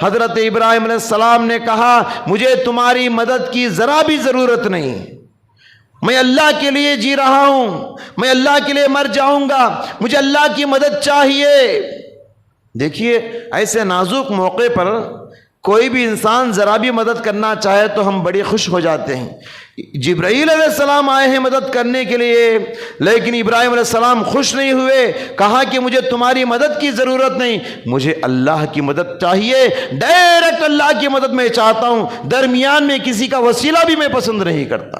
حضرت ابراہیم علیہ السلام نے کہا مجھے تمہاری مدد کی ذرا بھی ضرورت نہیں، میں اللہ کے لیے جی رہا ہوں، میں اللہ کے لیے مر جاؤں گا، مجھے اللہ کی مدد چاہیے۔ دیکھیے ایسے نازک موقع پر کوئی بھی انسان ذرا بھی مدد کرنا چاہے تو ہم بڑے خوش ہو جاتے ہیں۔ جبرائیل علیہ السلام آئے ہیں مدد کرنے کے لیے، لیکن ابراہیم علیہ السلام خوش نہیں ہوئے، کہا کہ مجھے تمہاری مدد کی ضرورت نہیں، مجھے اللہ کی مدد چاہیے، ڈائریکٹ اللہ کی مدد میں چاہتا ہوں، درمیان میں کسی کا وسیلہ بھی میں پسند نہیں کرتا۔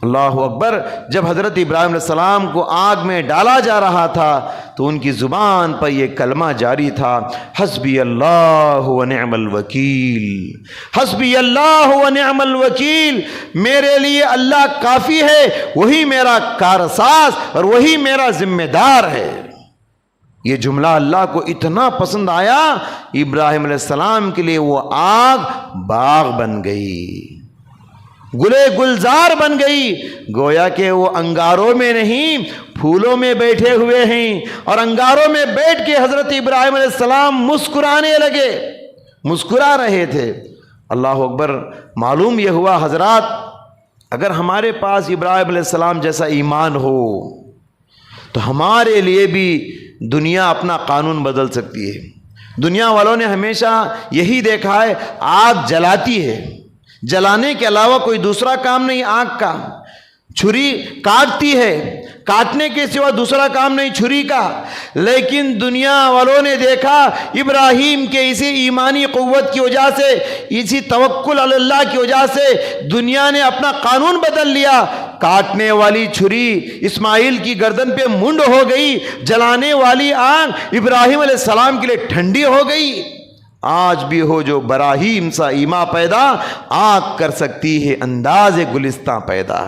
اللہ اکبر۔ جب حضرت ابراہیم علیہ السلام کو آگ میں ڈالا جا رہا تھا تو ان کی زبان پر یہ کلمہ جاری تھا، حسبی اللہ و نعم الوکیل، حسبی اللہ و نعم الوکیل، میرے لیے اللہ کافی ہے، وہی میرا کارساز اور وہی میرا ذمہ دار ہے۔ یہ جملہ اللہ کو اتنا پسند آیا، ابراہیم علیہ السلام کے لیے وہ آگ باغ بن گئی، گلے گلزار بن گئی، گویا کہ وہ انگاروں میں نہیں پھولوں میں بیٹھے ہوئے ہیں، اور انگاروں میں بیٹھ کے حضرت ابراہیم علیہ السلام مسکرانے لگے، مسکرا رہے تھے۔ اللہ اکبر۔ معلوم یہ ہوا حضرات، اگر ہمارے پاس ابراہیم علیہ السلام جیسا ایمان ہو تو ہمارے لیے بھی دنیا اپنا قانون بدل سکتی ہے۔ دنیا والوں نے ہمیشہ یہی دیکھا ہے، آگ جلاتی ہے، جلانے کے علاوہ کوئی دوسرا کام نہیں آگ کا، چھری کاٹتی ہے، کاٹنے کے سوا دوسرا کام نہیں چھری کا، لیکن دنیا والوں نے دیکھا ابراہیم کے اسی ایمانی قوت کی وجہ سے، اسی توکل علی اللہ کی وجہ سے دنیا نے اپنا قانون بدل لیا، کاٹنے والی چھری اسماعیل کی گردن پہ منڈ ہو گئی، جلانے والی آگ ابراہیم علیہ السلام کے لیے ٹھنڈی ہو گئی۔ آج بھی ہو جو براہیم سا ایما پیدا، آگ کر سکتی ہے انداز گلستاں پیدا۔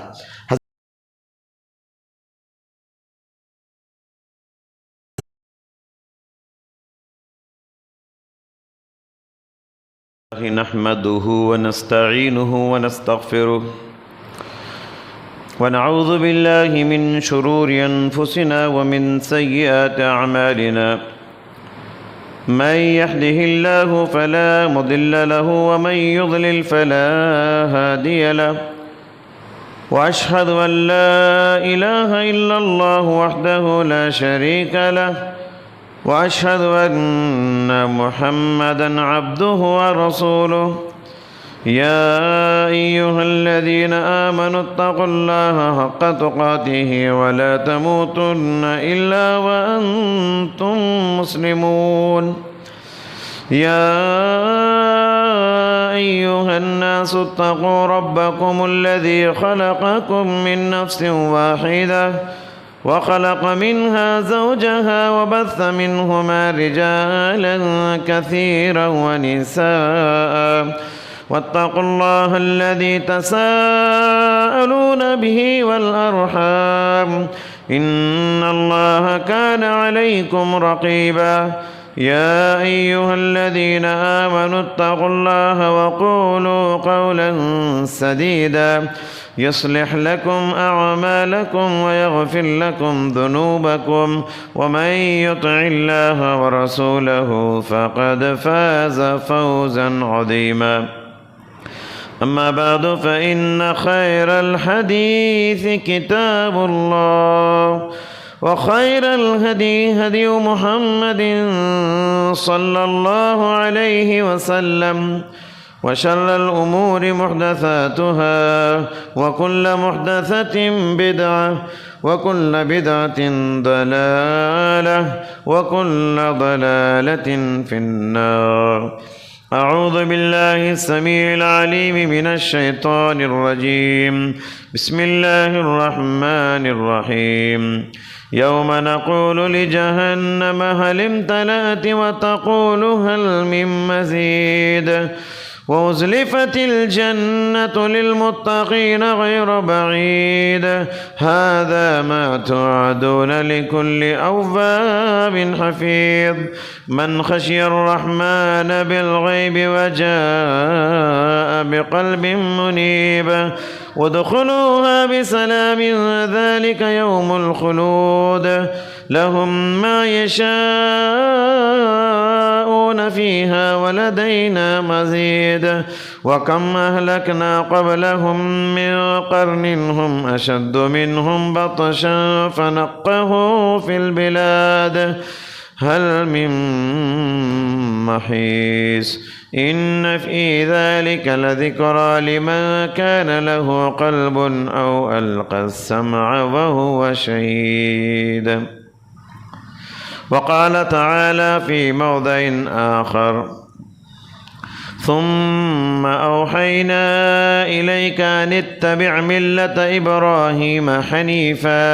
نحمده ونستعينه ونستغفره ونعوذ بالله من شرور أنفسنا ومن سيئات أعمالنا، من يهده الله فلا مضل له ومن يضلل فلا هادي له، وأشهد أن لا إله إلا الله وحده لا شريك له، وأشهد أن محمدًا عبده ورسوله، يا أيها الذين آمنوا اتقوا الله حق تقاته ولا تموتن إلا وأنتم مسلمون، يا أيها الناس اتقوا ربكم الذي خلقكم من نفس واحدة وخلق منها زوجها وبث منهما رجالا كثيرا ونساء، واتقوا الله الذي تساءلون به والأرحام، إن الله كان عليكم رقيبا، يا أيها الذين آمنوا اتقوا الله وقولوا قولا سديدا يصلح لكم أعمالكم ويغفر لكم ذنوبكم، ومن يطع الله ورسوله فقد فاز فوزا عظيما. أما بعد، فإن خير الحديث كتاب الله، وخير الهدي هدي محمد صلى الله عليه وسلم، وشر الأمور محدثاتها، وكل محدثة بدعة، وكل بدعة ضلالة، وكل ضلالة في النار. أعوذ بالله السميع العليم من الشيطان الرجيم. بسم الله الرحمن الرحيم. يوم نقول لجهنم هل امتلأت وتقول هل من مزيد، وأزلفت الجنة للمتقين غير بعيد، هذا ما توعدون لكل أواب حفيظ. من خشي الرحمن بالغيب وجاء بقلب منيب، وادخلوها بسلام ذلك يوم الخلود. لهم ما يشاءون فيها ولدينا مزيد وكم أهلكنا قبلهم من قرن هم أشد منهم بطشا فنقهوا في البلاد هل من محيص إن في ذلك لذكرى لمن كان له قلب أو ألقى السمع وهو شهيد. وقال تعالى في موضع آخر ثم أوحينا إليك أن اتبع ملة إبراهيم حنيفا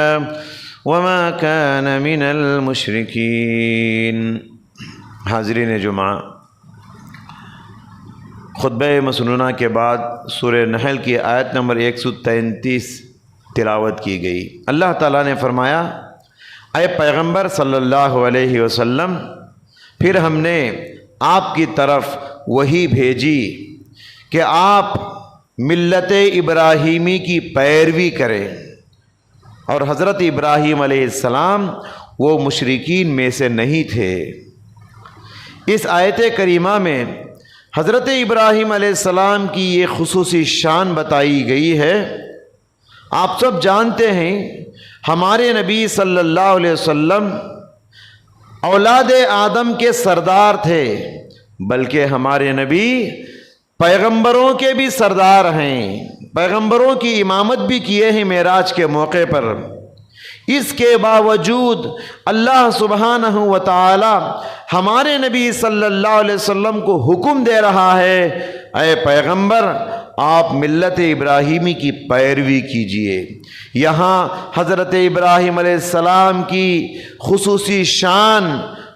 وما كان من المشركين. حاضرین جمعہ، خطبہ مسنونہ کے بعد سورہ نحل کی آیت نمبر 133 تلاوت کی گئی۔ اللہ تعالیٰ نے فرمایا، اے پیغمبر صلی اللہ علیہ وسلم، پھر ہم نے آپ کی طرف وحی بھیجی کہ آپ ملت ابراہیمی کی پیروی کریں، اور حضرت ابراہیم علیہ السلام وہ مشرکین میں سے نہیں تھے۔ اس آیت کریمہ میں حضرت ابراہیم علیہ السلام کی یہ خصوصی شان بتائی گئی ہے۔ آپ سب جانتے ہیں ہمارے نبی صلی اللہ علیہ وسلم اولاد آدم کے سردار تھے، بلکہ ہمارے نبی پیغمبروں کے بھی سردار ہیں، پیغمبروں کی امامت بھی کیے ہیں معراج کے موقع پر۔ اس کے باوجود اللہ سبحانہ و تعالی ہمارے نبی صلی اللہ علیہ وسلم کو حکم دے رہا ہے، اے پیغمبر آپ ملت ابراہیمی کی پیروی کیجئے۔ یہاں حضرت ابراہیم علیہ السلام کی خصوصی شان،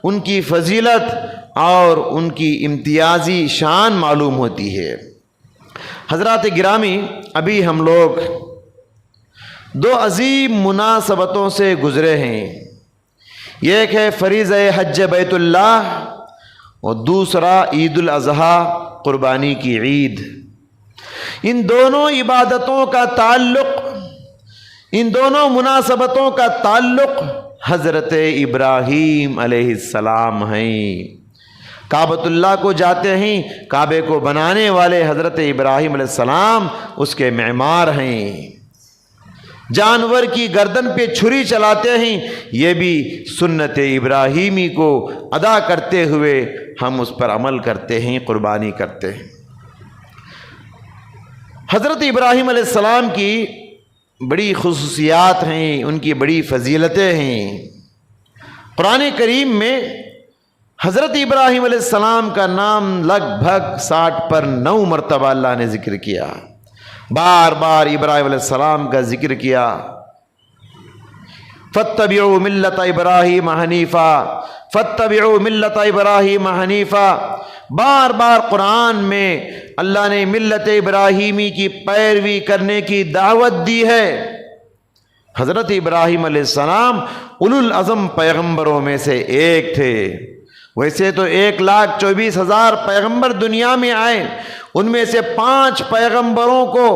ان کی فضیلت اور ان کی امتیازی شان معلوم ہوتی ہے۔ حضرات گرامی، ابھی ہم لوگ دو عظیم مناسبتوں سے گزرے ہیں، ایک ہے فریضہ حج بیت اللہ اور دوسرا عید الاضحیٰ قربانی کی عید۔ ان دونوں عبادتوں کا تعلق، ان دونوں مناسبتوں کا تعلق حضرت ابراہیم علیہ السلام ہیں۔ کعبۃ اللہ کو جاتے ہیں، کعبے کو بنانے والے حضرت ابراہیم علیہ السلام اس کے معمار ہیں۔ جانور کی گردن پہ چھری چلاتے ہیں، یہ بھی سنت ابراہیمی کو ادا کرتے ہوئے ہم اس پر عمل کرتے ہیں، قربانی کرتے ہیں۔ حضرت ابراہیم علیہ السلام کی بڑی خصوصیات ہیں، ان کی بڑی فضیلتیں ہیں۔ قرآن کریم میں حضرت ابراہیم علیہ السلام کا نام لگ بھگ 60 پر 9 مرتبہ اللہ نے ذکر کیا، بار بار ابراہیم علیہ السلام کا ذکر کیا۔ فاتبعوا ملت ابراہیم حنیفا، فاتبعوا ملت ابراہیم حنیفا، بار بار قرآن میں اللہ نے ملت ابراہیمی کی پیروی کرنے کی دعوت دی ہے۔ حضرت ابراہیم علیہ السلام اولو العزم پیغمبروں میں سے ایک تھے۔ ویسے تو 1,24,000 پیغمبر دنیا میں آئے، ان میں سے 5 پیغمبروں کو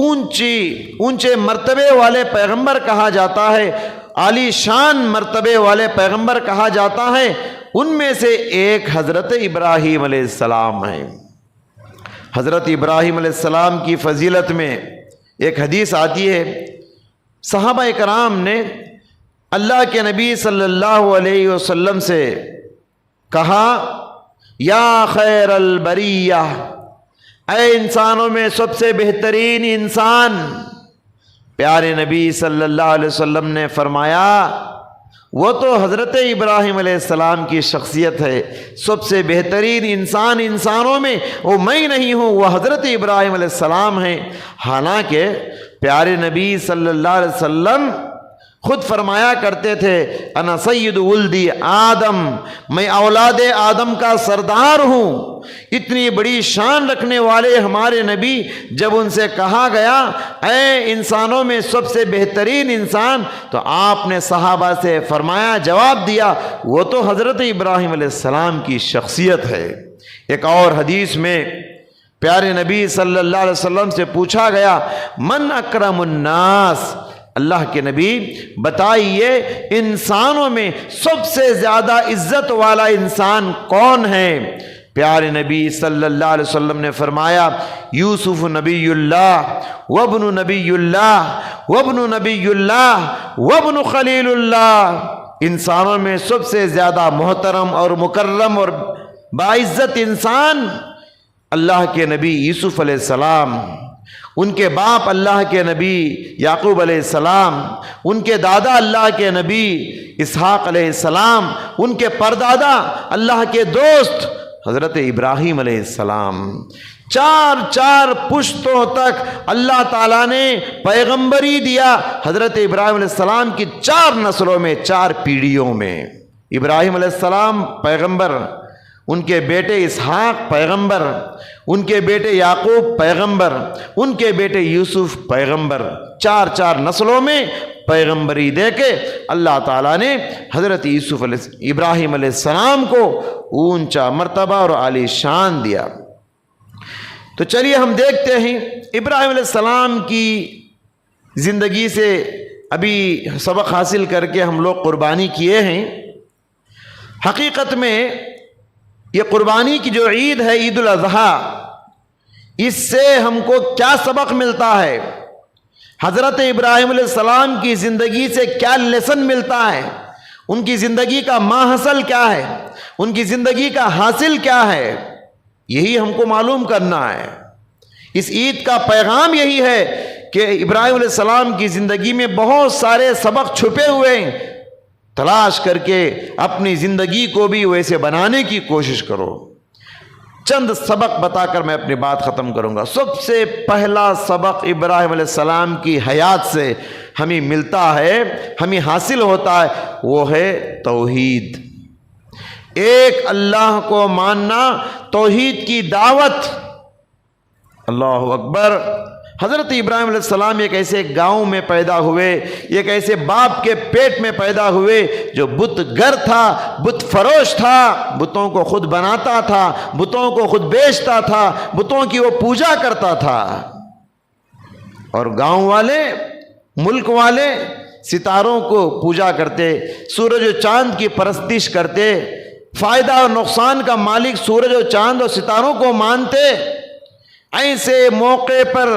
اونچے مرتبے والے پیغمبر کہا جاتا ہے، عالی شان مرتبے والے پیغمبر کہا جاتا ہے۔ ان میں سے ایک حضرت ابراہیم علیہ السلام ہیں۔ حضرت ابراہیم علیہ السلام کی فضیلت میں ایک حدیث آتی ہے، صحابہ کرام نے اللہ کے نبی صلی اللہ علیہ وسلم سے کہا، یا خیر البریہ، اے انسانوں میں سب سے بہترین انسان۔ پیارے نبی صلی اللہ علیہ وسلم نے فرمایا، وہ تو حضرت ابراہیم علیہ السلام کی شخصیت ہے، سب سے بہترین انسان انسانوں میں وہ میں نہیں ہوں، وہ حضرت ابراہیم علیہ السلام ہیں۔ حالانکہ پیارے نبی صلی اللہ علیہ وسلم خود فرمایا کرتے تھے، انا سید ولدی آدم، میں اولاد آدم کا سردار ہوں۔ اتنی بڑی شان رکھنے والے ہمارے نبی، جب ان سے کہا گیا اے انسانوں میں سب سے بہترین انسان، تو آپ نے صحابہ سے فرمایا، جواب دیا، وہ تو حضرت ابراہیم علیہ السلام کی شخصیت ہے۔ ایک اور حدیث میں پیارے نبی صلی اللہ علیہ وسلم سے پوچھا گیا، من اکرم الناس، اللہ کے نبی بتائیے انسانوں میں سب سے زیادہ عزت والا انسان کون ہے؟ پیارے نبی صلی اللہ علیہ وسلم نے فرمایا یوسف نبی اللہ وابن نبی اللہ وابن نبی اللہ وابن خلیل اللہ، انسانوں میں سب سے زیادہ محترم اور مکرم اور باعزت انسان اللہ کے نبی یوسف علیہ السلام، ان کے باپ اللہ کے نبی یعقوب علیہ السلام، ان کے دادا اللہ کے نبی اسحاق علیہ السلام، ان کے پردادا اللہ کے دوست حضرت ابراہیم علیہ السلام، چار پشتوں تک اللہ تعالیٰ نے پیغمبری دیا حضرت ابراہیم علیہ السلام کی 4 نسلوں میں، 4 پیڑھیوں میں۔ ابراہیم علیہ السلام پیغمبر، ان کے بیٹے اسحاق پیغمبر، ان کے بیٹے یعقوب پیغمبر، ان کے بیٹے یوسف پیغمبر، 4 نسلوں میں پیغمبری دے کے اللہ تعالیٰ نے حضرت ابراہیم علیہ السلام کو اونچا مرتبہ اور عالی شان دیا۔ تو چلیے ہم دیکھتے ہیں ابراہیم علیہ السلام کی زندگی سے ابھی سبق حاصل کر کے ہم لوگ قربانی کیے ہیں۔ حقیقت میں یہ قربانی کی جو عید ہے، عید الاضحیٰ، اس سے ہم کو کیا سبق ملتا ہے؟ حضرت ابراہیم علیہ السلام کی زندگی سے کیا لیسن ملتا ہے؟ ان کی زندگی کا ماحصل کیا ہے؟ ان کی زندگی کا حاصل کیا ہے؟ یہی ہم کو معلوم کرنا ہے۔ اس عید کا پیغام یہی ہے کہ ابراہیم علیہ السلام کی زندگی میں بہت سارے سبق چھپے ہوئے ہیں، تلاش کر کے اپنی زندگی کو بھی ویسے بنانے کی کوشش کرو۔ چند سبق بتا کر میں اپنی بات ختم کروں گا۔ سب سے پہلا سبق ابراہیم علیہ السلام کی حیات سے ہمیں ملتا ہے، ہمیں حاصل ہوتا ہے، وہ ہے توحید، ایک اللہ کو ماننا، توحید کی دعوت۔ اللہ اکبر۔ حضرت ابراہیم علیہ السلام ایک ایسے گاؤں میں پیدا ہوئے، ایک ایسے باپ کے پیٹ میں پیدا ہوئے جو بت گر تھا، بت فروش تھا، بتوں کو خود بناتا تھا، بتوں کو خود بیچتا تھا، بتوں کی وہ پوجا کرتا تھا۔ اور گاؤں والے، ملک والے ستاروں کو پوجا کرتے، سورج و چاند کی پرستش کرتے، فائدہ اور نقصان کا مالک سورج و چاند اور ستاروں کو مانتے۔ ایسے موقع پر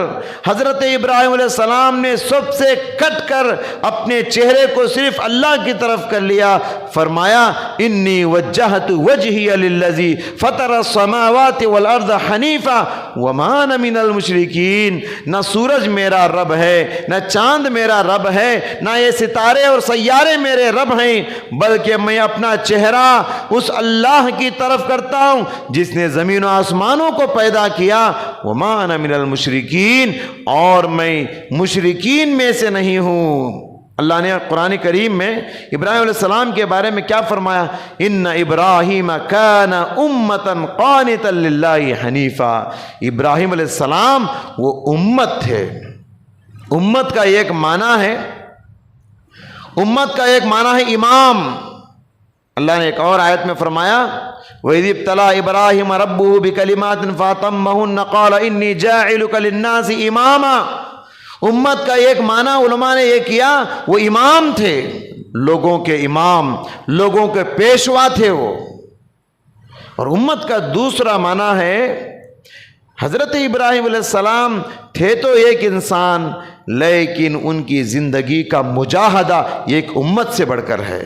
حضرت ابراہیم علیہ السلام نے سب سے کٹ کر اپنے چہرے کو صرف اللہ کی طرف کر لیا، فرمایا انی وجہت وجہی للذی فطر السماوات والارض حنیفا وما انا من المشرکین۔ نہ سورج میرا رب ہے، نہ چاند میرا رب ہے، نہ یہ ستارے اور سیارے میرے رب ہیں، بلکہ میں اپنا چہرہ اس اللہ کی طرف کرتا ہوں جس نے زمین و آسمانوں کو پیدا کیا، وما انا من المشرکین، اور میں مشرکین میں سے نہیں ہوں۔ اللہ نے قرآن کریم میں ابراہیم علیہ السلام کے بارے میں کیا فرمایا؟ ان ابراہیم کان امتا قانتا للہ حنیفا۔ ابراہیم علیہ السلام وہ امت تھے۔ امت کا ایک معنی ہے، امت کا ایک معنی ہے امام۔ اللہ نے ایک اور آیت میں فرمایا وَإِذِ ابْتَلَىٰ إِبْرَاهِيمَ رَبُّهُ بِكَلِمَاتٍ فَأَتَمَّهُنَّ قَالَ إِنِّي جَاعِلُكَ لِلنَّاسِ إِمَامًا۔ امت کا ایک معنی علماء نے یہ کیا، وہ امام تھے، لوگوں کے امام، لوگوں کے پیشوا تھے وہ۔ اور امت کا دوسرا معنی ہے، حضرت ابراہیم علیہ السلام تھے تو ایک انسان، لیکن ان کی زندگی کا مجاہدہ ایک امت سے بڑھ کر ہے۔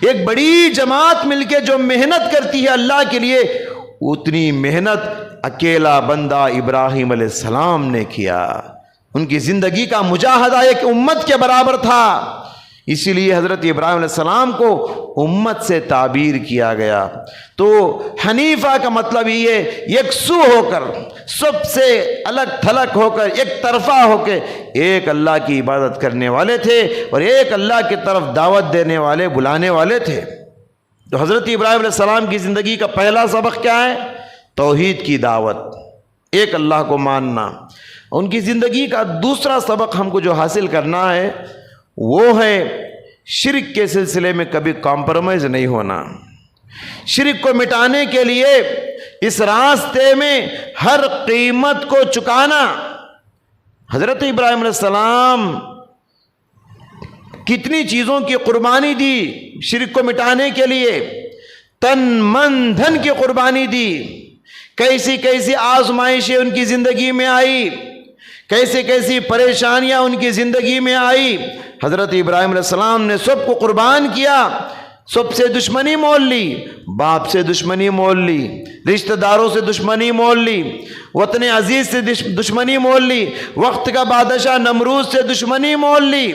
ایک بڑی جماعت مل کے جو محنت کرتی ہے اللہ کے لیے، اتنی محنت اکیلا بندہ ابراہیم علیہ السلام نے کیا۔ ان کی زندگی کا مجاہدہ ایک امت کے برابر تھا، اسی لیے حضرت ابراہیم علیہ السلام کو امت سے تعبیر کیا گیا۔ تو حنیفہ کا مطلب یہ یکسو ہو کر، سب سے الگ تھلگ ہو کر، ایک طرفہ ہو کے ایک اللہ کی عبادت کرنے والے تھے اور ایک اللہ کی طرف دعوت دینے والے، بلانے والے تھے۔ تو حضرت ابراہیم علیہ السلام کی زندگی کا پہلا سبق کیا ہے؟ توحید کی دعوت، ایک اللہ کو ماننا۔ ان کی زندگی کا دوسرا سبق ہم کو جو حاصل کرنا ہے وہ ہے شرک کے سلسلے میں کبھی کمپرومائز نہیں ہونا۔ شرک کو مٹانے کے لیے اس راستے میں ہر قیمت کو چکانا۔ حضرت ابراہیم علیہ السلام کتنی چیزوں کی قربانی دی شرک کو مٹانے کے لیے، تن من دھن کی قربانی دی، کیسی کیسی آزمائشیں ان کی زندگی میں آئی، کیسی کیسی پریشانیاں ان کی زندگی میں آئی۔ حضرت ابراہیم علیہ السلام نے سب کو قربان کیا، سب سے دشمنی مول لی، باپ سے دشمنی مول لی، رشتہ داروں سے دشمنی مول لی، وطن عزیز سے دشمنی مول لی، وقت کا بادشاہ نمرود سے دشمنی مول لی۔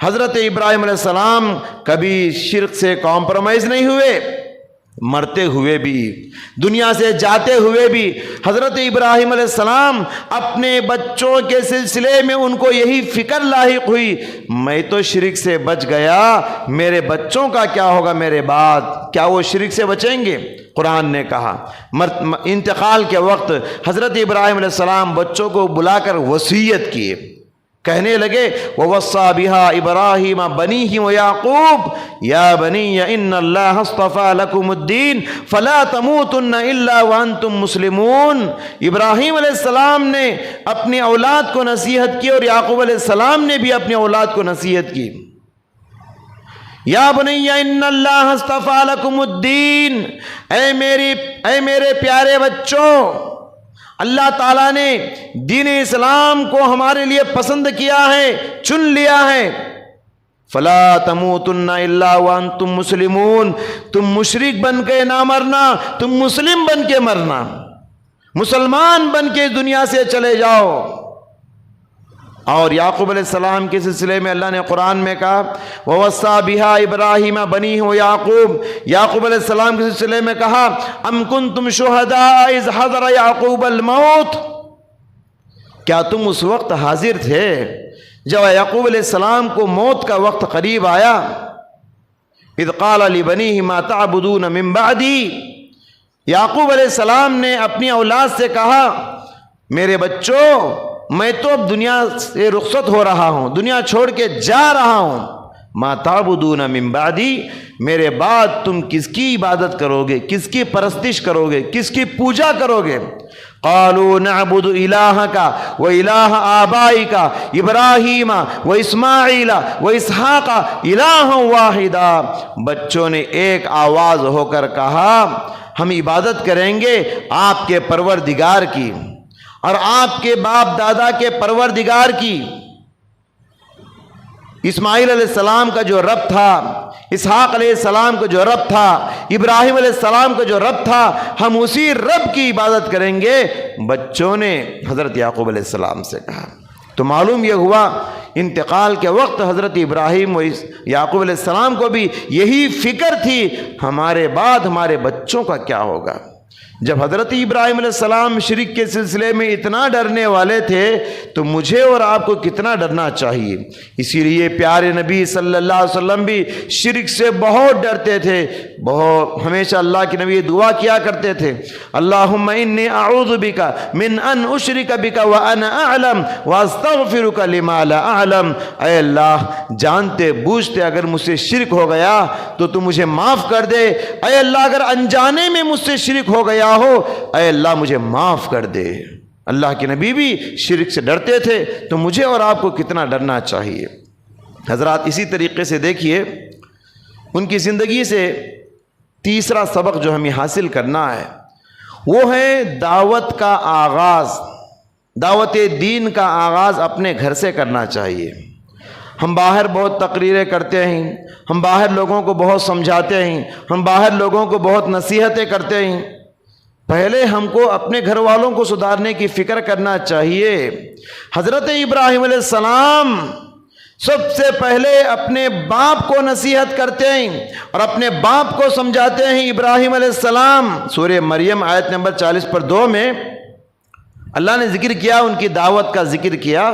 حضرت ابراہیم علیہ السلام کبھی شرک سے کمپرومائز نہیں ہوئے، مرتے ہوئے بھی، دنیا سے جاتے ہوئے بھی حضرت ابراہیم علیہ السلام اپنے بچوں کے سلسلے میں ان کو یہی فکر لاحق ہوئی، میں تو شرک سے بچ گیا، میرے بچوں کا کیا ہوگا میرے بعد، کیا وہ شرک سے بچیں گے؟ قرآن نے کہا انتقال کے وقت حضرت ابراہیم علیہ السلام بچوں کو بلا کر وصیت کیے، کہنے لگے وَوَصَّى بِهَا إِبْرَاهِيمَ بَنِيهِ وَيَعْقُوبَ يَا بَنِيَّ إِنَّ اللَّهَ اصْطَفَى لَكُمُ الدِّينَ فَلَا تَمُوتُنَّ إِلَّا وَأَنْتُمْ مُسْلِمُونَ۔ ابراہیم علیہ السلام نے اپنی اولاد کو نصیحت کی اور یعقوب علیہ السلام نے بھی اپنی اولاد کو نصیحت کی، یا بنی ان اللہ اصطفیٰ لکم الدین، اے میرے پیارے بچوں، اللہ تعالیٰ نے دین اسلام کو ہمارے لیے پسند کیا ہے، چن لیا ہے۔ فلا تموتن الا وانتم مسلمون، تم مشرک بن کے نہ مرنا، تم مسلم بن کے مرنا، مسلمان بن کے دنیا سے چلے جاؤ۔ اور یعقوب علیہ السلام کے سلسلے میں اللہ نے قرآن میں کہا وَوَصَّى بِهَا إِبْرَاهِيمَ بَنِيهِ وَيَعْقُوبَ، یعقوب علیہ السلام کے سلسلے میں کہا أَمْ كُنْتُمْ شُهَدَاءَ إِذْ حَضَرَ يَعْقُوبَ الْمَوْتُ، کیا تم اس وقت حاضر تھے جب یعقوب علیہ السلام کو موت کا وقت قریب آیا؟ إِذْ قَالَ لِبَنِيهِ مَا تَعْبُدُونَ مِن بَعْدِي، یعقوب علیہ السلام نے اپنی اولاد سے کہا میرے بچوں، میں تو اب دنیا سے رخصت ہو رہا ہوں، دنیا چھوڑ کے جا رہا ہوں، ما تعبدون من بعدی، میرے بعد تم کس کی عبادت کرو گے، کس کی پرستش کرو گے، کس کی پوجا کرو گے؟ قالوا نعبد الہک و الہ آبائک ابراہیم و اسماعیل و اسحاق الہا واحدا، بچوں نے ایک آواز ہو کر کہا ہم عبادت کریں گے آپ کے پروردگار کی اور آپ کے باپ دادا کے پروردگار کی۔ اسماعیل علیہ السلام کا جو رب تھا، اسحاق علیہ السلام کا جو رب تھا، ابراہیم علیہ السلام کا جو رب تھا، ہم اسی رب کی عبادت کریں گے، بچوں نے حضرت یعقوب علیہ السلام سے کہا۔ تو معلوم یہ ہوا انتقال کے وقت حضرت ابراہیم و یعقوب علیہ السلام کو بھی یہی فکر تھی ہمارے بعد ہمارے بچوں کا کیا ہوگا۔ جب حضرت ابراہیم علیہ السلام شرک کے سلسلے میں اتنا ڈرنے والے تھے تو مجھے اور آپ کو کتنا ڈرنا چاہیے۔ اسی لیے پیارے نبی صلی اللہ علیہ وسلم بھی شرک سے بہت ڈرتے تھے، بہت ہمیشہ اللہ کے نبی دعا کیا کرتے تھے اللہم انی اعوذ بک من ان اشرک بک وانا اعلم واستغفرک لما لا اعلم، اے اللہ جانتے بوجھتے اگر مجھ سے شرک ہو گیا تو تو مجھے معاف کر دے، اے اللہ اگر انجانے میں مجھ سے شرک ہو گیا ہو اے اللہ مجھے معاف کر دے۔ اللہ کے نبی بھی شرک سے ڈرتے تھے تو مجھے اور آپ کو کتنا ڈرنا چاہیے۔ حضرات اسی طریقے سے دیکھیے ان کی زندگی سے تیسرا سبق جو ہمیں حاصل کرنا ہے وہ ہے دعوت کا آغاز، دعوت دین کا آغاز اپنے گھر سے کرنا چاہیے۔ ہم باہر بہت تقریریں کرتے ہیں، ہم باہر لوگوں کو بہت سمجھاتے ہیں، ہم باہر لوگوں کو بہت نصیحتیں کرتے ہیں، پہلے ہم کو اپنے گھر والوں کو سدھارنے کی فکر کرنا چاہیے۔ حضرت ابراہیم علیہ السلام سب سے پہلے اپنے باپ کو نصیحت کرتے ہیں اور اپنے باپ کو سمجھاتے ہیں۔ ابراہیم علیہ السلام سورہ مریم آیت نمبر 40/2 میں اللہ نے ذکر کیا، ان کی دعوت کا ذکر کیا،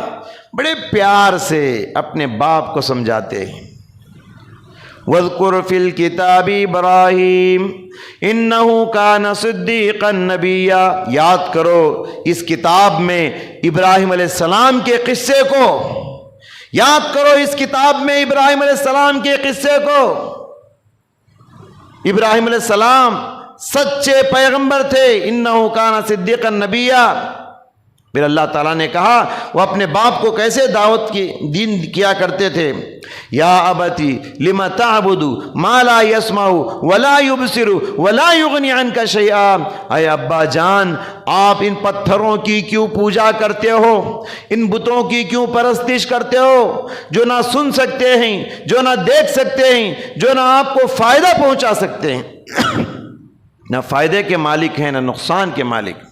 بڑے پیار سے اپنے باپ کو سمجھاتے ہیں۔ وَاذْكُرْ فِي الْكِتَابِ إِبْرَاهِيمَ إِنَّهُ كَانَ صِدِّيقًا نَبِيًّا، یاد کرو اس کتاب میں ابراہیم علیہ السلام کے قصے کو، یاد کرو اس کتاب میں ابراہیم علیہ السلام کے قصے کو۔ ابراہیم علیہ السلام سچے پیغمبر تھے، إِنَّهُ كَانَ صِدِّيقًا نَبِيًّا، پھر اللہ تعالیٰ نے کہا وہ اپنے باپ کو کیسے دعوت کی دین کیا کرتے تھے، یا ابتی لم تعبد ما لا يسمع ولا يبصر ولا يغني عنك شيئا، اے ابا جان آپ ان پتھروں کی کیوں پوجا کرتے ہو، ان بتوں کی کیوں پرستش کرتے ہو جو نہ سن سکتے ہیں، جو نہ دیکھ سکتے ہیں، جو نہ آپ کو فائدہ پہنچا سکتے ہیں نہ فائدے کے مالک ہیں نہ نقصان کے مالک۔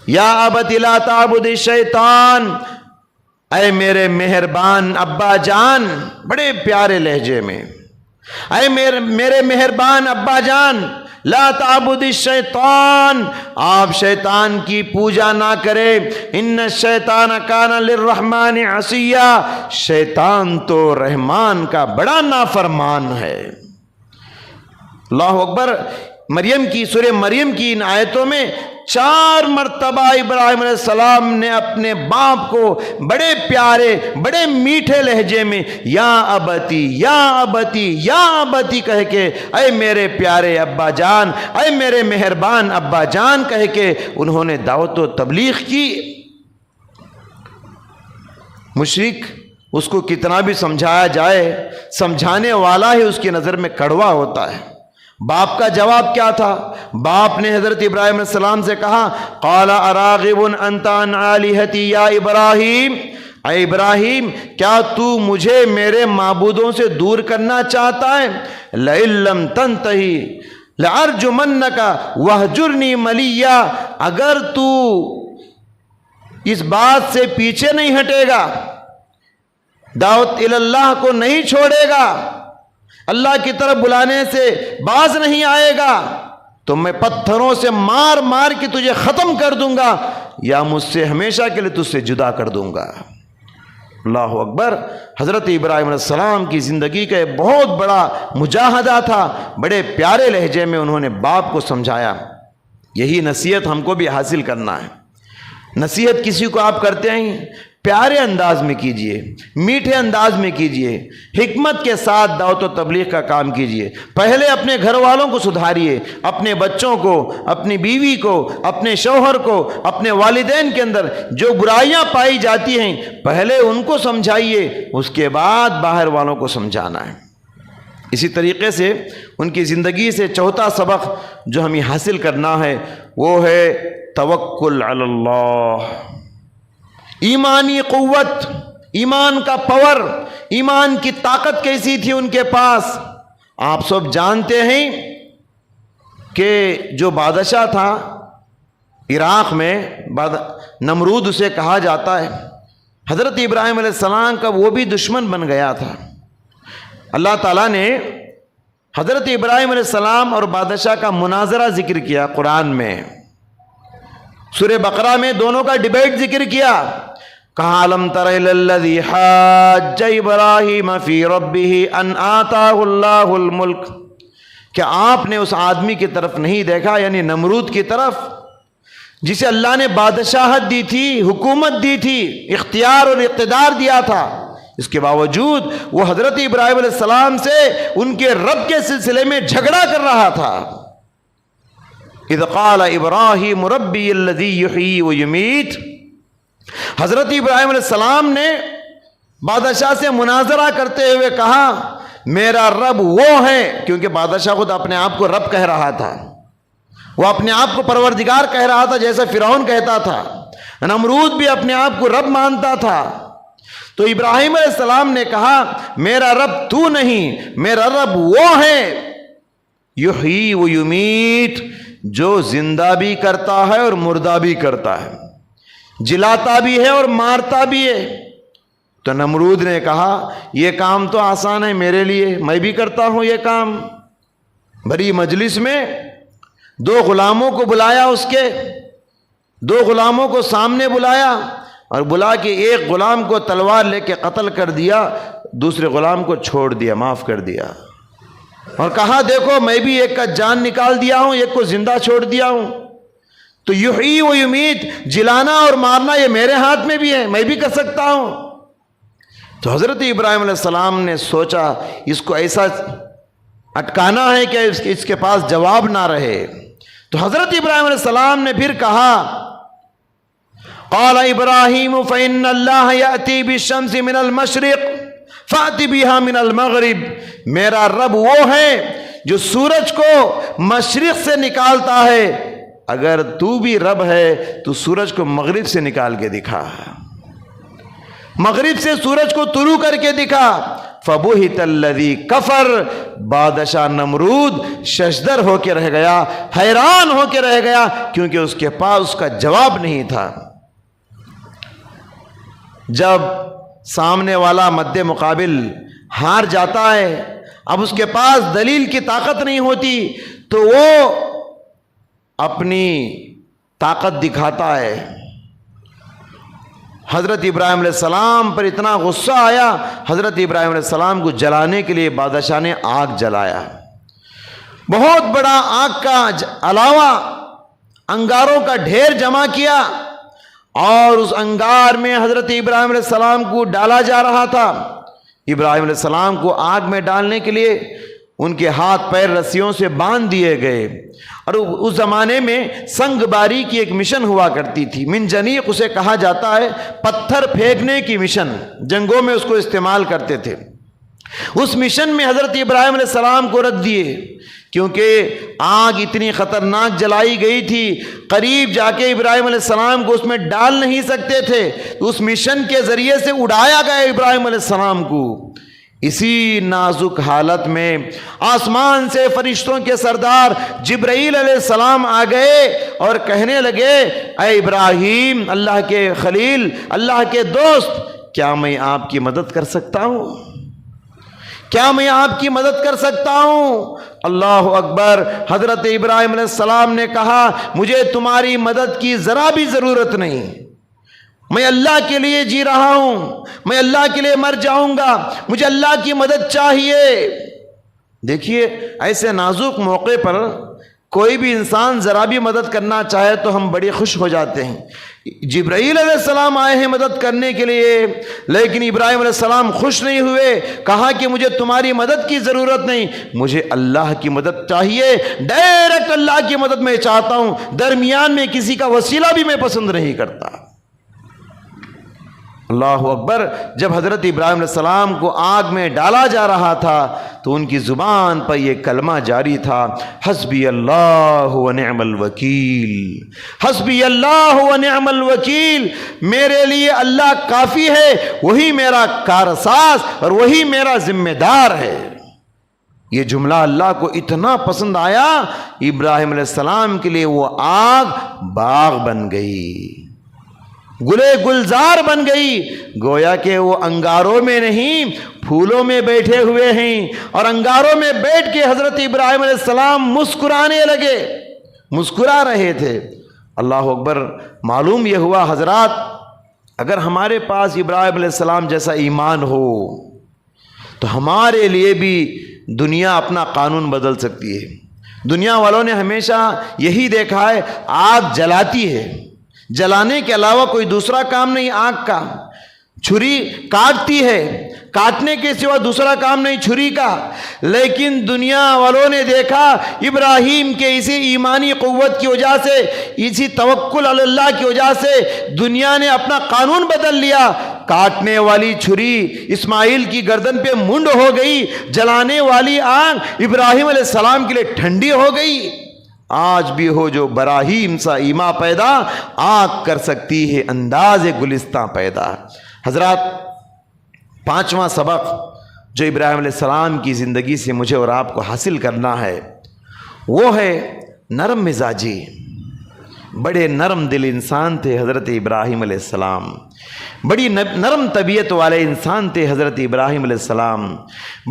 یا ابت لا تعبد الشیطان، اے میرے مہربان ابا جان، بڑے پیارے لہجے میں، اے میرے مہربان ابا جان، لا تعبد الشیطان، آپ شیطان کی پوجا نہ کرے، ان الشیطان کان للرحمن عصیا، شیطان تو رحمان کا بڑا نافرمان ہے۔ اللہ اکبر۔ مریم کی سورہ مریم کی ان آیتوں میں 4 مرتبہ ابراہیم علیہ السلام نے اپنے باپ کو بڑے پیارے بڑے میٹھے لہجے میں یا ابتی یا ابتی یا ابتی کہہ کے، اے میرے پیارے ابا جان، اے میرے مہربان ابا جان کہہ کے انہوں نے دعوت و تبلیغ کی۔ مشرک اس کو کتنا بھی سمجھایا جائے، سمجھانے والا ہی اس کی نظر میں کڑوا ہوتا ہے۔ باپ کا جواب کیا تھا؟ باپ نے حضرت ابراہیم علیہ السلام سے کہا قال اراغب انت عن آلہتی یا ابراہیم، اے ابراہیم کیا تو مجھے میرے معبودوں سے دور کرنا چاہتا ہے؟ لئن لم تنتہی لارجمنک وہجرنی ملیا، اگر تو اس بات سے پیچھے نہیں ہٹے گا، دعوت اللہ کو نہیں چھوڑے گا، اللہ کی طرف بلانے سے باز نہیں آئے گا، تو میں پتھروں سے مار مار کے تجھے ختم کر دوں گا، یا مجھ سے ہمیشہ کے لیے تجھ سے جدا کر دوں گا۔ اللہ اکبر۔ حضرت ابراہیم علیہ السلام کی زندگی کا ایک بہت بڑا مجاہدہ تھا، بڑے پیارے لہجے میں انہوں نے باپ کو سمجھایا۔ یہی نصیحت ہم کو بھی حاصل کرنا ہے۔ نصیحت کسی کو آپ کرتے ہیں پیارے انداز میں کیجئے، میٹھے انداز میں کیجئے، حکمت کے ساتھ دعوت و تبلیغ کا کام کیجئے۔ پہلے اپنے گھر والوں کو سدھاریے، اپنے بچوں کو، اپنی بیوی کو، اپنے شوہر کو، اپنے والدین کے اندر جو برائیاں پائی جاتی ہیں پہلے ان کو سمجھائیے، اس کے بعد باہر والوں کو سمجھانا ہے۔ اسی طریقے سے ان کی زندگی سے چوتھا سبق جو ہمیں حاصل کرنا ہے وہ ہے توکل علی اللہ۔ ایمانی قوت، ایمان کا پاور، ایمان کی طاقت کیسی تھی ان کے پاس۔ آپ سب جانتے ہیں کہ جو بادشاہ تھا عراق میں، نمرود اسے کہا جاتا ہے، حضرت ابراہیم علیہ السلام کا وہ بھی دشمن بن گیا تھا۔ اللہ تعالیٰ نے حضرت ابراہیم علیہ السلام اور بادشاہ کا مناظرہ ذکر کیا قرآن میں، سورہ بقرہ میں دونوں کا ڈیبیٹ ذکر کیا۔ کہا الم تر الی الذی حاج ابراہیم فی ربہ ان آتاہ اللہ الملک، کیا آپ نے اس آدمی کی طرف نہیں دیکھا، یعنی نمرود کی طرف، جسے اللہ نے بادشاہت دی تھی، حکومت دی تھی، اختیار اور اقتدار دیا تھا، اس کے باوجود وہ حضرت ابراہیم علیہ السلام سے ان کے رب کے سلسلے میں جھگڑا کر رہا تھا۔ اذ قال ابراہیم ربی الذی یحیی و یمیت، حضرت ابراہیم علیہ السلام نے بادشاہ سے مناظرہ کرتے ہوئے کہا میرا رب وہ ہے، کیونکہ بادشاہ خود اپنے آپ کو رب کہہ رہا تھا، وہ اپنے آپ کو پروردگار کہہ رہا تھا جیسے فرعون کہتا تھا، نمرود بھی اپنے آپ کو رب مانتا تھا۔ تو ابراہیم علیہ السلام نے کہا میرا رب تو نہیں، میرا رب وہ ہے یحیی و یمیت، جو زندہ بھی کرتا ہے اور مردہ بھی کرتا ہے، جلاتا بھی ہے اور مارتا بھی ہے۔ تو نمرود نے کہا یہ کام تو آسان ہے میرے لیے، میں بھی کرتا ہوں یہ کام۔ بڑی مجلس میں 2 غلاموں کو بلایا، اس کے 2 غلاموں کو سامنے بلایا اور بلا کے ایک غلام کو تلوار لے کے قتل کر دیا، دوسرے غلام کو چھوڑ دیا، معاف کر دیا، اور کہا دیکھو میں بھی ایک کا جان نکال دیا ہوں، ایک کو زندہ چھوڑ دیا ہوں۔ تو یحیی و یمیت، جلانا اور مارنا یہ میرے ہاتھ میں بھی ہے، میں بھی کر سکتا ہوں۔ تو حضرت ابراہیم علیہ السلام نے سوچا اس کو ایسا اٹکانا ہے کہ اس کے پاس جواب نہ رہے۔ تو حضرت ابراہیم علیہ السلام نے پھر کہا قال ابراہیم فإن اللہ یأتی بالشمس من المشرق فأتی بها من المغرب، میرا رب وہ ہے جو سورج کو مشرق سے نکالتا ہے، اگر تو بھی رب ہے تو سورج کو مغرب سے نکال کے دکھا، مغرب سے سورج کو طلوع کر کے دکھا۔ فبہت الذی کفر، بادشاہ نمرود ششدر ہو کے رہ گیا، حیران ہو کے رہ گیا، کیونکہ اس کے پاس اس کا جواب نہیں تھا۔ جب سامنے والا مد مقابل ہار جاتا ہے، اب اس کے پاس دلیل کی طاقت نہیں ہوتی، تو وہ اپنی طاقت دکھاتا ہے۔ حضرت ابراہیم علیہ السلام پر اتنا غصہ آیا، حضرت ابراہیم علیہ السلام کو جلانے کے لیے بادشاہ نے آگ جلایا، بہت بڑا آگ کا علاوہ انگاروں کا ڈھیر جمع کیا، اور اس انگار میں حضرت ابراہیم علیہ السلام کو ڈالا جا رہا تھا۔ ابراہیم علیہ السلام کو آگ میں ڈالنے کے لیے ان کے ہاتھ پیر رسیوں سے باندھ دیے گئے، اور اس زمانے میں سنگ باری کی ایک مشن ہوا کرتی تھی، من جنیق اسے کہا جاتا ہے، پتھر پھینکنے کی مشن، جنگوں میں اس کو استعمال کرتے تھے۔ اس مشن میں حضرت ابراہیم علیہ السلام کو رکھ دیے، کیونکہ آگ اتنی خطرناک جلائی گئی تھی، قریب جا کے ابراہیم علیہ السلام کو اس میں ڈال نہیں سکتے تھے، تو اس مشن کے ذریعے سے اڑایا گیا ابراہیم علیہ السلام کو۔ اسی نازک حالت میں آسمان سے فرشتوں کے سردار جبرائیل علیہ السلام آ گئے اور کہنے لگے، اے ابراہیم، اللہ کے خلیل، اللہ کے دوست، کیا میں آپ کی مدد کر سکتا ہوں؟ کیا میں آپ کی مدد کر سکتا ہوں؟ اللہ اکبر۔ حضرت ابراہیم علیہ السلام نے کہا، مجھے تمہاری مدد کی ذرا بھی ضرورت نہیں، میں اللہ کے لیے جی رہا ہوں، میں اللہ کے لیے مر جاؤں گا، مجھے اللہ کی مدد چاہیے۔ دیکھیے، ایسے نازک موقع پر کوئی بھی انسان ذرا بھی مدد کرنا چاہے تو ہم بڑے خوش ہو جاتے ہیں۔ جبرائیل علیہ السلام آئے ہیں مدد کرنے کے لیے، لیکن ابراہیم علیہ السلام خوش نہیں ہوئے، کہا کہ مجھے تمہاری مدد کی ضرورت نہیں، مجھے اللہ کی مدد چاہیے، ڈائریکٹ اللہ کی مدد میں چاہتا ہوں، درمیان میں کسی کا وسیلہ بھی میں پسند نہیں کرتا۔ اللہ اکبر۔ جب حضرت ابراہیم علیہ السلام کو آگ میں ڈالا جا رہا تھا تو ان کی زبان پر یہ کلمہ جاری تھا، حسبی اللہ و نعم الوکیل، حسبی اللہ و نعم الوکیل، میرے لیے اللہ کافی ہے، وہی میرا کارساز اور وہی میرا ذمہ دار ہے۔ یہ جملہ اللہ کو اتنا پسند آیا، ابراہیم علیہ السلام کے لیے وہ آگ باغ بن گئی، گلے گلزار بن گئی، گویا کہ وہ انگاروں میں نہیں پھولوں میں بیٹھے ہوئے ہیں، اور انگاروں میں بیٹھ کے حضرت ابراہیم علیہ السلام مسکرانے لگے، مسکرا رہے تھے۔ اللہ اکبر۔ معلوم یہ ہوا حضرات، اگر ہمارے پاس ابراہیم علیہ السلام جیسا ایمان ہو تو ہمارے لیے بھی دنیا اپنا قانون بدل سکتی ہے۔ دنیا والوں نے ہمیشہ یہی دیکھا ہے، آگ جلاتی ہے، جلانے کے علاوہ کوئی دوسرا کام نہیں آگ کا، چھری کاٹتی ہے، کاٹنے کے سوا دوسرا کام نہیں چھری کا، لیکن دنیا والوں نے دیکھا ابراہیم کے اسی ایمانی قوت کی وجہ سے، اسی توکل علی اللہ کی وجہ سے دنیا نے اپنا قانون بدل لیا، کاٹنے والی چھری اسماعیل کی گردن پہ منڈ ہو گئی، جلانے والی آگ ابراہیم علیہ السلام کے لیے ٹھنڈی ہو گئی۔ آج بھی ہو جو براہیم سا ایما پیدا، آگ کر سکتی ہے انداز گلستاں پیدا۔ حضرات، پانچواں سبق جو ابراہیم علیہ السلام کی زندگی سے مجھے اور آپ کو حاصل کرنا ہے وہ ہے نرم مزاجی۔ بڑے نرم دل انسان تھے حضرت ابراہیم علیہ السلام، بڑی نرم طبیعت والے انسان تھے حضرت ابراہیم علیہ السلام،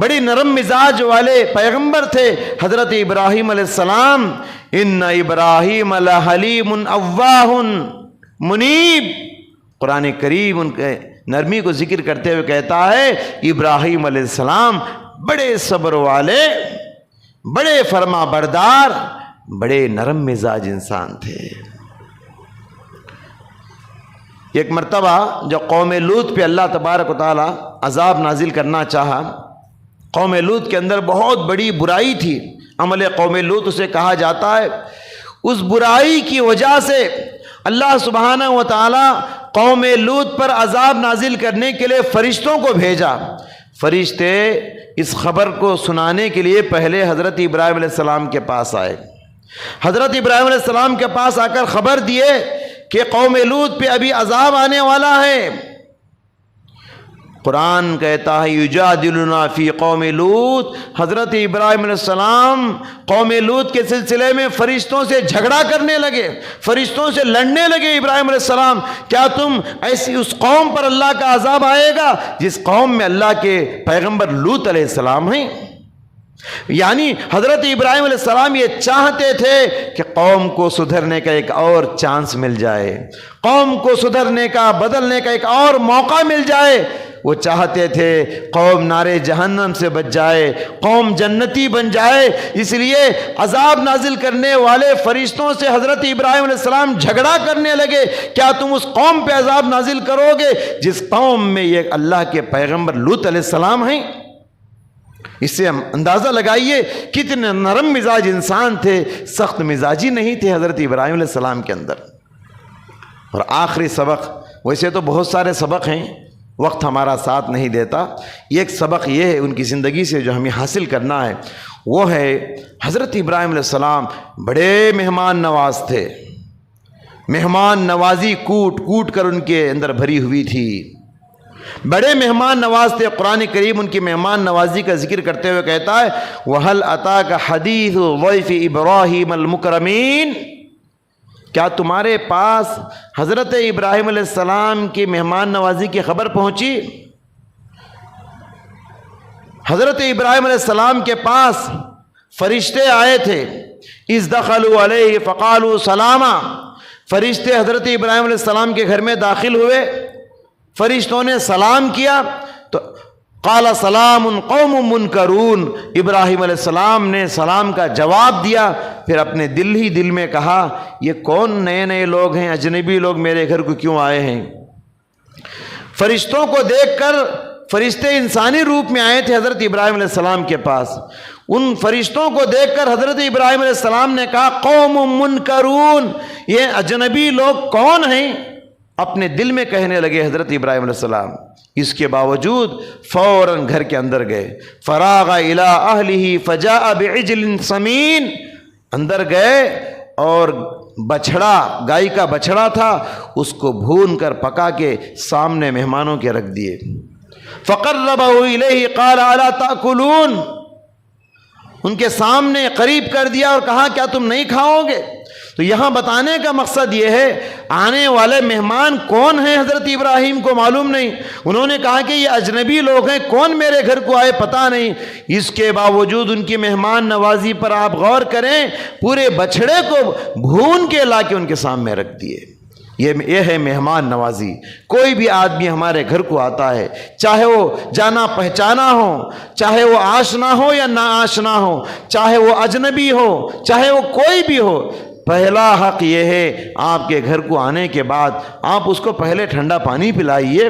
بڑی نرم مزاج والے پیغمبر تھے حضرت ابراہیم علیہ السلام۔ ان ابراہیم لحلیم اواہ منیب، قرآن کریم ان کے نرمی کو ذکر کرتے ہوئے کہتا ہے ابراہیم علیہ السلام بڑے صبر والے، بڑے فرما بردار، بڑے نرم مزاج انسان تھے۔ ایک مرتبہ جو قوم لوط پہ اللہ تبارک و تعالی عذاب نازل کرنا چاہا، قوم لوط کے اندر بہت بڑی برائی تھی، عمل قوم لوط اسے کہا جاتا ہے، اس برائی کی وجہ سے اللہ سبحانہ و تعالی قوم لوط پر عذاب نازل کرنے کے لیے فرشتوں کو بھیجا۔ فرشتے اس خبر کو سنانے کے لیے پہلے حضرت ابراہیم علیہ السلام کے پاس آئے۔ حضرت ابراہیم علیہ السلام کے پاس آ کر خبر دیے کہ قوم لوط پہ ابھی عذاب آنے والا ہے۔ قرآن کہتا ہے یجادلنا فی قوم لوط، حضرت ابراہیم علیہ السلام قوم لوط کے سلسلے میں فرشتوں سے جھگڑا کرنے لگے، فرشتوں سے لڑنے لگے۔ ابراہیم علیہ السلام، کیا تم ایسی اس قوم پر اللہ کا عذاب آئے گا جس قوم میں اللہ کے پیغمبر لوط علیہ السلام ہیں؟ یعنی حضرت ابراہیم علیہ السلام یہ چاہتے تھے کہ قوم کو سدھرنے کا ایک اور چانس مل جائے، قوم کو سدھرنے کا، بدلنے کا ایک اور موقع مل جائے۔ وہ چاہتے تھے قوم نارے جہنم سے بچ جائے، قوم جنتی بن جائے۔ اس لیے عذاب نازل کرنے والے فرشتوں سے حضرت ابراہیم علیہ السلام جھگڑا کرنے لگے، کیا تم اس قوم پہ عذاب نازل کرو گے جس قوم میں یہ اللہ کے پیغمبر لوط علیہ السلام ہیں؟ اس سے ہم اندازہ لگائیے کتنے نرم مزاج انسان تھے، سخت مزاجی نہیں تھے حضرت ابراہیم علیہ السلام کے اندر۔ اور آخری سبق، ویسے تو بہت سارے سبق ہیں، وقت ہمارا ساتھ نہیں دیتا، ایک سبق یہ ہے ان کی زندگی سے جو ہمیں حاصل کرنا ہے، وہ ہے حضرت ابراہیم علیہ السلام بڑے مہمان نواز تھے۔ مہمان نوازی کوٹ کوٹ کر ان کے اندر بھری ہوئی تھی، بڑے مہمان نواز تھے۔ قرآن کریم ان کی مہمان نوازی کا ذکر کرتے ہوئے کہتا ہے وَهَلْ أَتَاكَ حَدِيثُ ضَيْفِ إِبْرَاهِيمَ الْمُكْرَمِينَ، کیا تمہارے پاس حضرت ابراہیم علیہ السلام کی مہمان نوازی کی خبر پہنچی؟ حضرت ابراہیم علیہ السلام کے پاس فرشتے آئے تھے، اذ دخلوا علیہ فقالوا سلاما، فرشتے حضرت ابراہیم علیہ السلام کے گھر میں داخل ہوئے، فرشتوں نے سلام کیا تو قال سلام قوم منکرون، ابراہیم علیہ السلام نے سلام کا جواب دیا، پھر اپنے دل ہی دل میں کہا یہ کون نئے نئے لوگ ہیں، اجنبی لوگ میرے گھر کو کیوں آئے ہیں؟ فرشتوں کو دیکھ کر، فرشتے انسانی روپ میں آئے تھے حضرت ابراہیم علیہ السلام کے پاس، ان فرشتوں کو دیکھ کر حضرت ابراہیم علیہ السلام نے کہا قوم منکرون، یہ اجنبی لوگ کون ہیں؟ اپنے دل میں کہنے لگے حضرت ابراہیم علیہ السلام۔ اس کے باوجود فوراً گھر کے اندر گئے، فراغ الی اہلہ فجاء بعجل سمین، اندر گئے اور بچھڑا، گائے کا بچھڑا تھا، اس کو بھون کر پکا کے سامنے مہمانوں کے رکھ دیے۔ فقربہ الیہ قال الا تاکلون، ان کے سامنے قریب کر دیا اور کہا کیا تم نہیں کھاؤ گے؟ تو یہاں بتانے کا مقصد یہ ہے آنے والے مہمان کون ہیں حضرت ابراہیم کو معلوم نہیں، انہوں نے کہا کہ یہ اجنبی لوگ ہیں، کون میرے گھر کو آئے پتہ نہیں، اس کے باوجود ان کی مہمان نوازی پر آپ غور کریں، پورے بچھڑے کو بھون کے لا کے ان کے سامنے رکھ دیے۔ یہ ہے مہمان نوازی۔ کوئی بھی آدمی ہمارے گھر کو آتا ہے، چاہے وہ جانا پہچانا ہو، چاہے وہ آشنا ہو یا نا آشنا ہو، چاہے وہ اجنبی ہو، چاہے وہ کوئی بھی ہو، پہلا حق یہ ہے آپ کے گھر کو آنے کے بعد آپ اس کو پہلے ٹھنڈا پانی پلائیے،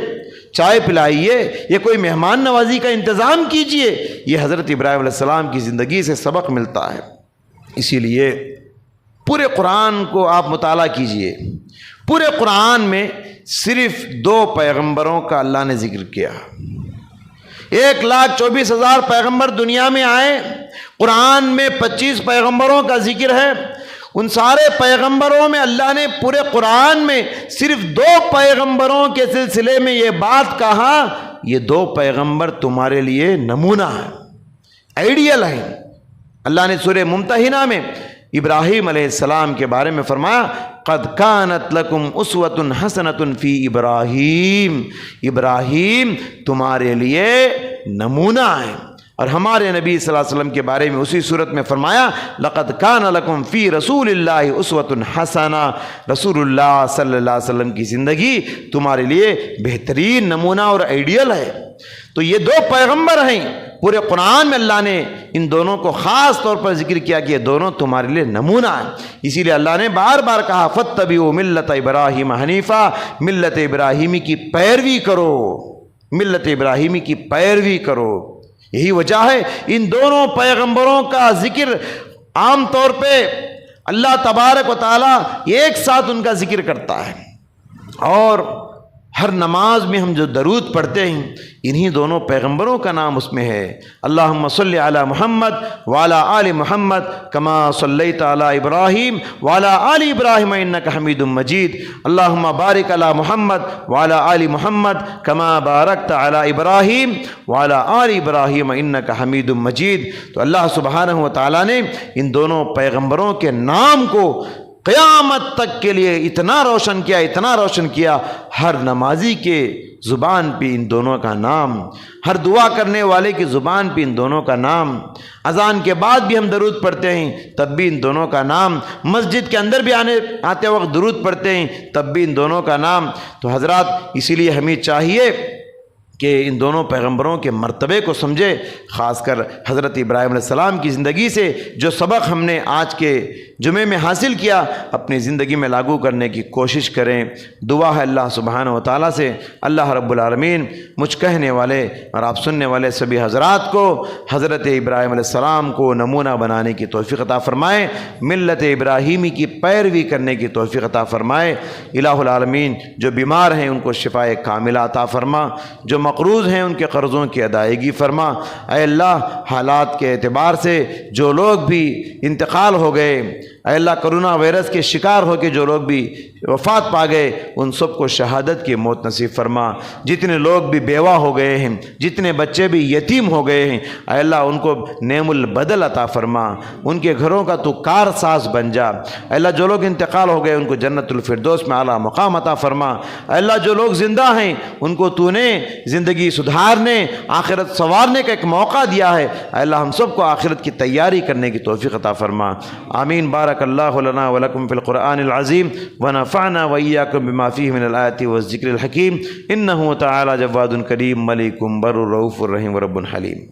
چائے پلائیے، یہ کوئی مہمان نوازی کا انتظام کیجئے۔ یہ حضرت ابراہیم علیہ السلام کی زندگی سے سبق ملتا ہے۔ اسی لیے پورے قرآن کو آپ مطالعہ کیجئے، پورے قرآن میں صرف 2 پیغمبروں کا اللہ نے ذکر کیا۔ 1,24,000 پیغمبر دنیا میں آئے، قرآن میں 25 پیغمبروں کا ذکر ہے۔ ان سارے پیغمبروں میں اللہ نے پورے قرآن میں صرف 2 پیغمبروں کے سلسلے میں یہ بات کہا، یہ 2 پیغمبر تمہارے لیے نمونہ ہیں، آئیڈیل ہیں۔ اللہ نے سورہ ممتحنہ میں ابراہیم علیہ السلام کے بارے میں فرمایا قد کانت لکم اسوۃ حسنۃ فی ابراہیم، ابراہیم تمہارے لیے نمونہ ہیں۔ اور ہمارے نبی صلی اللہ علیہ وسلم کے بارے میں اسی صورت میں فرمایا لقد کان لکم فی رسول اللہ اسوۃ حسنہ، رسول اللہ صلی اللہ علیہ وسلم کی زندگی تمہارے لیے بہترین نمونہ اور آئیڈیل ہے۔ تو یہ 2 پیغمبر ہیں، پورے قرآن میں اللہ نے ان دونوں کو خاص طور پر ذکر کیا کہ یہ دونوں تمہارے لیے نمونہ ہیں۔ اسی لیے اللہ نے بار بار کہا فاتبعوا ملت ابراہیم حنیفا، ملت ابراہیمی کی پیروی کرو، ملت ابراہیمی کی پیروی کرو۔ یہی وجہ ہے ان دونوں پیغمبروں کا ذکر عام طور پہ اللہ تبارک و تعالیٰ ایک ساتھ ان کا ذکر کرتا ہے، اور ہر نماز میں ہم جو درود پڑھتے ہیں انہی دونوں پیغمبروں کا نام اس میں ہے۔ اللہم صلی علی محمد وعلی آل محمد کما صلیت علی ابراہیم وعلی آل ابراہیم انک حمید مجید، اللہم بارک علی محمد وعلی آل محمد کما بارکت علی ابراہیم وعلی آل ابراہیم انک حمید مجید۔ تو اللہ سبحانہ و تعالیٰ نے ان دونوں پیغمبروں کے نام کو قیامت تک کے لیے اتنا روشن کیا، اتنا روشن کیا، ہر نمازی کے زبان پہ ان دونوں کا نام، ہر دعا کرنے والے کی زبان پہ ان دونوں کا نام، اذان کے بعد بھی ہم درود پڑھتے ہیں تب بھی ان دونوں کا نام، مسجد کے اندر بھی آتے وقت درود پڑھتے ہیں تب بھی ان دونوں کا نام۔ تو حضرات اسی لیے ہمیں چاہیے کہ ان دونوں پیغمبروں کے مرتبے کو سمجھے، خاص کر حضرت ابراہیم علیہ السلام کی زندگی سے جو سبق ہم نے آج کے جمعے میں حاصل کیا اپنی زندگی میں لاگو کرنے کی کوشش کریں۔ دعا ہے اللہ سبحانہ و تعالیٰ سے اللہ رب العالمین مجھ کہنے والے اور آپ سننے والے سبھی حضرات کو حضرت ابراہیم علیہ السلام کو نمونہ بنانے کی توفیق عطا فرمائے، ملت ابراہیمی کی پیروی کرنے کی توفیق عطا فرمائے۔ الہ العالمین جو بیمار ہیں ان کو شفائے کاملہ عطا فرما، جو مقروض ہیں ان کے قرضوں کی ادائیگی فرما۔ اے اللہ حالات کے اعتبار سے جو لوگ بھی انتقال ہو گئے، اے اللہ کرونا وائرس کے شکار ہو کے جو لوگ بھی وفات پا گئے ان سب کو شہادت کی موت نصیب فرما۔ جتنے لوگ بھی بیوہ ہو گئے ہیں، جتنے بچے بھی یتیم ہو گئے ہیں، اے اللہ ان کو نعم البدل عطا فرما، ان کے گھروں کا تو کار ساز بن جا۔ اے اللہ جو لوگ انتقال ہو گئے ان کو جنت الفردوس میں اعلیٰ مقام عطا فرما۔ اے اللہ جو لوگ زندہ ہیں ان کو تو نے زندگی سدھارنے آخرت سنوارنے کا ایک موقع دیا ہے، اے اللہ ہم سب کو آخرت کی تیاری کرنے کی توفیق عطا فرما۔ آمین۔ بارک اللہ لنا ولکم فی القرآن العظیم ونفعنا وإياكم بما فيه من الآيات والذکر الحکیم، انہ تعالی جواد کریم ملک بر رؤوف رحیم رب حلیم۔